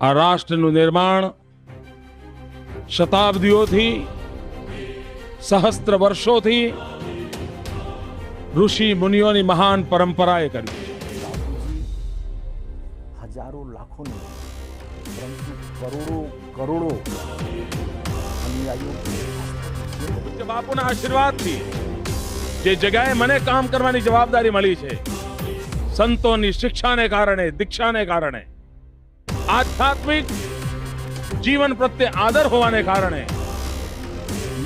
આ રાષ્ટ્રનું નિર્માણ શતાબ્દીઓથી સહસ્ત્ર વર્ષોથી ઋષિ મુનિઓની મહાન પરંપરાએ કર્યું છે. हजारों लाखों नहीं परंतु करोड़ों करोड़ों अनुयायियों की પૂજ્ય બાપુના આશીર્વાદથી જે જગ્યાએ મને કામ કરવાની જવાબદારી મળી છે, સંતોની શિક્ષાને કારણે, દીક્ષાને કારણે, આધ્યાત્મિક જીવન પ્રત્યે આદર હોવાને કારણે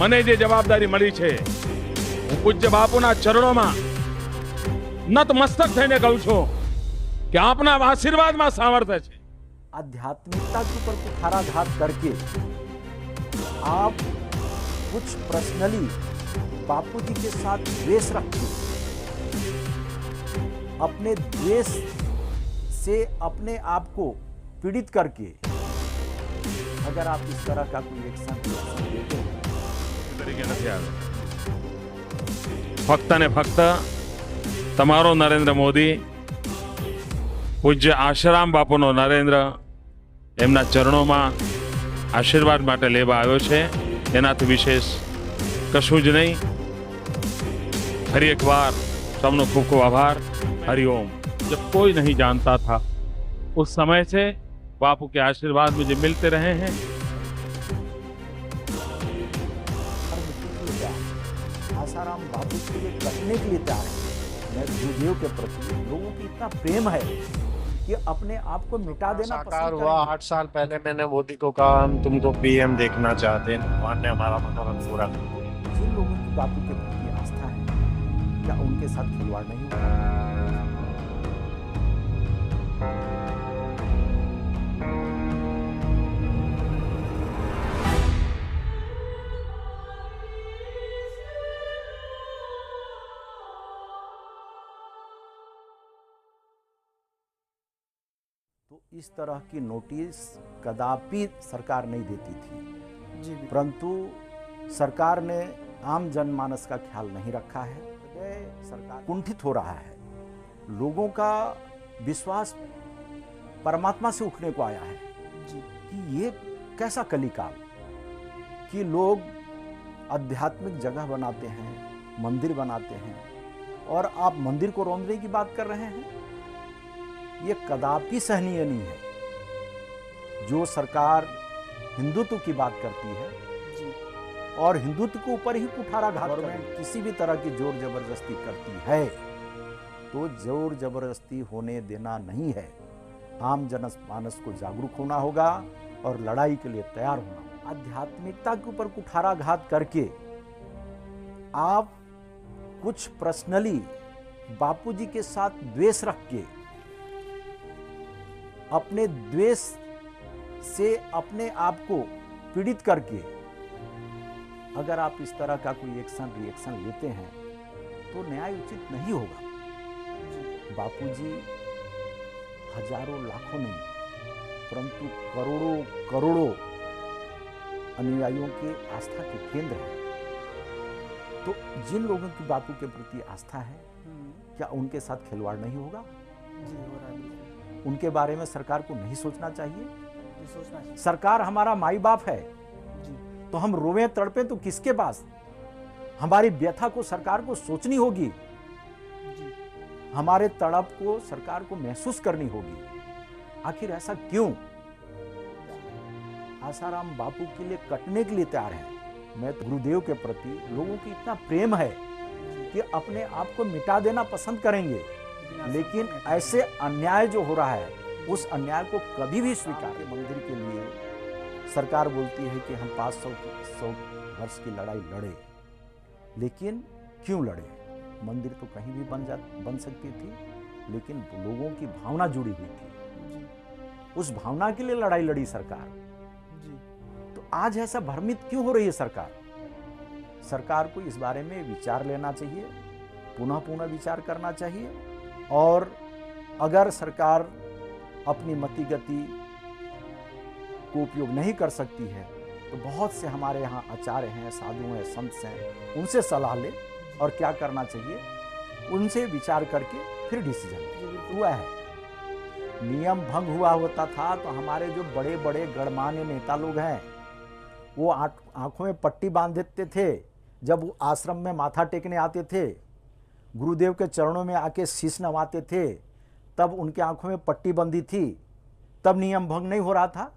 મને જે જવાબદારી મળી છે, હું પૂજ્ય બાપુના ચરણોમાં નતમસ્તક થઈને કહું છું कि आपना आशीर्वाद में सामर्थ्य है. आध्यात्मिकता के ऊपर कुठाराघात करके आप कुछ पर्सनली बापूजी के साथ द्वेष रखते, अपने द्वेष से अपने आप को पीड़ित करके अगर आप इस तरह का कोई एक्शन लेते हैं फक्त ने फक्त तमारो नरेंद्र मोदी पूज्य आशाराम बापूनो नरेंद्र एमना चरणों में आशीर्वाद माटे लेवा आव्यो छे, एनाथी विशेष कशुं ज नहीं. फरी एक बार सबनो खूब खूब आभार. हरिओम. जब कोई नहीं जानता था उस समय से बापू के आशीर्वाद मुझे मिलते रहे हैं. आसाराम बापू के लिए करने के लिए तैयार है. मैं गुरुदेव के प्रति लोगों की इतना प्रेम है कि अपने आप को मिटा देना साकार हुआ. 8 साल पहले मैंने मोदी को कहा हम तुमको पीएम देखना चाहते हैं, भगवान ने हमारा मनोरथ पूरा कर दिया. जिन लोगों की बापू के प्रति आस्था है, क्या उनके साथ खिलवाड़ नहीं हुआ? तो इस तरह की नोटिस कदापि सरकार नहीं देती थी जी, परंतु सरकार ने आम जनमानस का ख्याल नहीं रखा है. सरकार कुंठित हो रहा है. लोगों का विश्वास परमात्मा से उठने को आया है जी, कि ये कैसा कलिकाल कि लोग आध्यात्मिक जगह बनाते हैं, मंदिर बनाते हैं, और आप मंदिर को रौंदने की बात कर रहे हैं. ये कदापि सहनीय नहीं है. जो सरकार हिंदुत्व की बात करती है और हिंदुत्व के ऊपर ही कुठाराघात गवर्नमेंट किसी भी तरह की जोर जबरदस्ती करती है तो जोर जबरदस्ती होने देना नहीं है. आम जनमानस को जागरूक होना होगा और लड़ाई के लिए तैयार होना होगा. आध्यात्मिकता के ऊपर कुठाराघात करके आप कुछ पर्सनली बापूजी के साथ द्वेष रख के अपने द्वेष से अपने आप को पीड़ित करके अगर आप इस तरह का कोई रिएक्शन लेते हैं तो न्याय उचित नहीं होगा. बापूजी हजारों लाखों नहीं परंतु करोड़ों करोड़ों अनुयायियों के आस्था के केंद्र हैं. तो जिन लोगों की बापू के प्रति आस्था है, क्या उनके साथ खिलवाड़ नहीं होगा? जी, हो रहा है. उनके बारे में सरकार को नहीं सोचना चाहिए? सरकार हमारा माई बाप है जी, तो हम रोवे तड़पे तो किसके पास? हमारी व्यथा को सरकार को सोचनी होगी जी, हमारे तड़प को सरकार को महसूस करनी होगी. आखिर ऐसा क्यों? आसाराम बापू के लिए कटने के लिए तैयार है. मैं तो गुरुदेव के प्रति लोगों की इतना प्रेम है कि अपने आप को मिटा देना पसंद करेंगे, लेकिन ऐसे अन्याय जो हो रहा है उस अन्याय को कभी भी स्वीकार. मंदिर के लिए सरकार बोलती है कि हम 500 वर्ष की लड़ाई लड़े, लेकिन क्यों लड़े? मंदिर तो कहीं भी बन सकती थी, लेकिन लोगों की भावना जुड़ी हुई थी. उस भावना के लिए लड़ाई लड़ी सरकार जी. तो आज ऐसा भ्रमित क्यों हो रही है सरकार? सरकार को इस बारे में विचार लेना चाहिए, पुनः विचार करना चाहिए. और अगर सरकार अपनी मति गति को उपयोग नहीं कर सकती है तो बहुत से हमारे यहाँ आचार्य हैं, साधु हैं, संत हैं, उनसे सलाह ले और क्या करना चाहिए उनसे विचार करके फिर डिसीजन हुआ है. नियम भंग हुआ होता था तो हमारे जो बड़े बड़े गणमान्य नेता लोग हैं वो आंखों में पट्टी बांध देते थे जब वो आश्रम में माथा टेकने आते थे, गुरुदेव के चरणों में आके शीश नवाते थे, तब उनके आंखों में पट्टी बंधी थी, तब नियम भंग नहीं हो रहा था।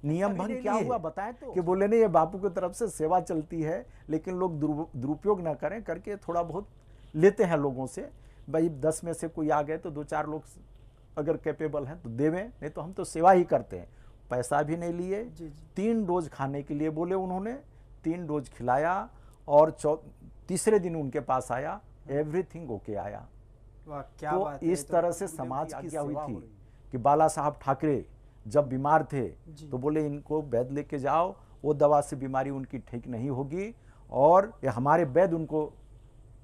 नियम भंग क्या हुआ बताएं तो? कि बोले नहीं ये बापू की तरफ से सेवा चलती है, लेकिन लोग दुरुपयोग ना करें करके थोड़ा बहुत लेते हैं लोगों से। भाई 10 में से कोई आ गए तो 2-4 लोग अगर कैपेबल हैं तो देवें, नहीं तो हम तो सेवा ही करते हैं। पैसा भी नहीं लिए, 3 डोज खाने के लिए बोले उन्होंने, 3 डोज खिलाया और तीसरे दिन उनके पास आया, एवरीथिंग ओके आया। क्या तो बात है, इस तरह से समाज की क्या हुई थी कि बाला साहब ठाकरे जब बीमार थे तो बोले इनको वैद्य लेके जाओ, वो दवा से बीमारी उनकी ठीक नहीं होगी और ये हमारे वैद्य उनको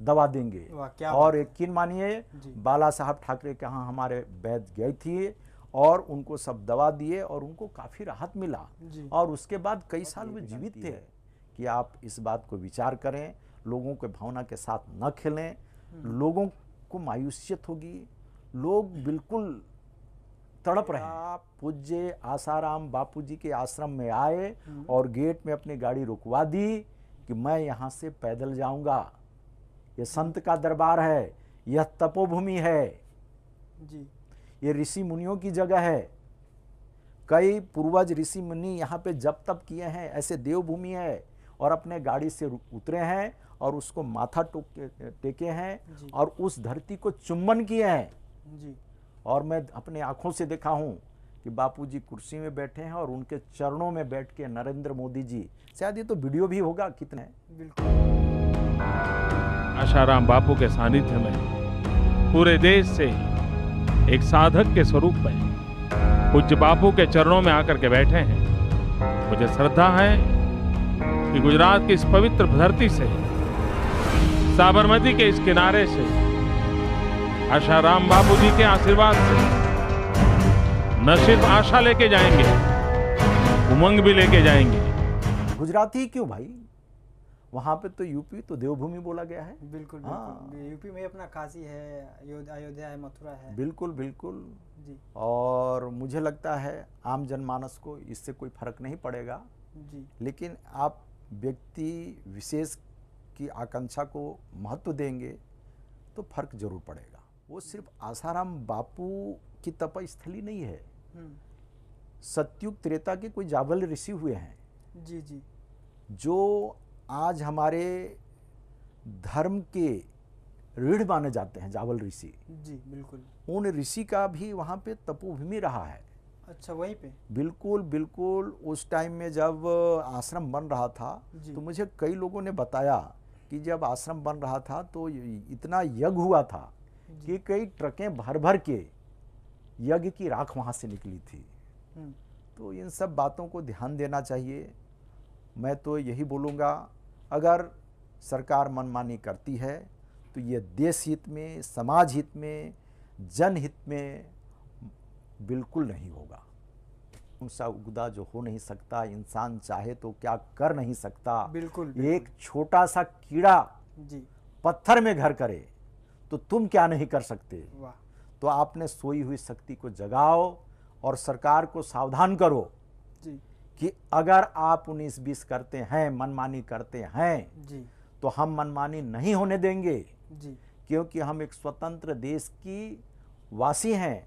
दवा देंगे। और यकीन मानिए बाला साहब ठाकरे के यहाँ हमारे वैद्य गए थे और उनको सब दवा दिए और उनको काफ़ी राहत मिला और उसके बाद कई साल वे जीवित थे। कि आप इस बात को विचार करें, लोगों के भावना के साथ न खेलें, लोगों को मायूसियत होगी, लोग बिल्कुल तड़प रहे हैं। पूज्य आसाराम बापूजी के आश्रम में आए और गेट में अपनी गाड़ी रुकवा दी कि मैं यहाँ से पैदल जाऊंगा, ये संत का दरबार है, यह तपोभूमि है जी, ये ऋषि मुनियों की जगह है, कई पूर्वज ऋषि मुनि यहाँ पे जप तप किए हैं, ऐसे देवभूमि है। और अपने गाड़ी से उतरे हैं और उसको माथा टेके हैं और उस धरती को चुम्बन किए हैं जी। और मैं अपने आंखों से देखा हूँ कि बापूजी कुर्सी में बैठे हैं और उनके चरणों में बैठ के नरेंद्र मोदी जी, शायद ये तो वीडियो भी होगा कितने। आशाराम बापू के सानिध्य में पूरे देश से एक साधक के स्वरूप में पूज्य बापू के चरणों में आकर के बैठे हैं। मुझे श्रद्धा है कि गुजरात की इस पवित्र धरती से, साबरमती के इस किनारे से, आशाराम बापू जी के आशीर्वाद से न सिर्फ आशा लेके जाएंगे, उमंग भी लेके जाएंगे। गुजराती क्यों भाई, वहां पे तो यूपी तो देवभूमि बोला गया है। बिल्कुल बिल्कुल, यूपी में अपना काशी है, अयोध्या है, मथुरा है। बिल्कुल बिल्कुल जी। और मुझे लगता है आम जनमानस को इससे कोई फर्क नहीं पड़ेगा जी। लेकिन आप व्यक्ति विशेष की आकांक्षा को महत्व देंगे तो फर्क जरूर पड़ेगा। वो सिर्फ आसाराम बापू की तपस्थली नहीं है, सतयुग त्रेता के कोई जावल ऋषि हुए हैं जी जी, जो आज हमारे धर्म के रीढ़ माने जाते हैं, जावल ऋषि जी। बिल्कुल, उन ऋषि का भी वहाँ पे तपोभूमि रहा है। अच्छा, वहीं पे? बिल्कुल बिल्कुल। उस टाइम में जब आश्रम बन रहा था तो मुझे कई लोगों ने बताया कि जब आश्रम बन रहा था तो इतना यज्ञ हुआ था कि कई ट्रकें भर भर के यज्ञ की राख वहाँ से निकली थी। तो इन सब बातों को ध्यान देना चाहिए। मैं तो यही बोलूँगा, अगर सरकार मनमानी करती है तो ये देश हित में, समाज हित में, जनहित में बिल्कुल नहीं होगा। उनसा उगदा जो हो नहीं सकता, इंसान चाहे तो क्या कर नहीं सकता। बिल्कुल, एक छोटा सा कीड़ा जी पत्थर में घर करे तो तुम क्या नहीं कर सकते। वाह। तो आपने सोई हुई शक्ति को जगाओ और सरकार को सावधान करो जी कि अगर आप 19-20 करते हैं, मनमानी करते हैं जी, तो हम मनमानी नहीं होने देंगे जी। क्योंकि हम एक स्वतंत्र देश की वासी हैं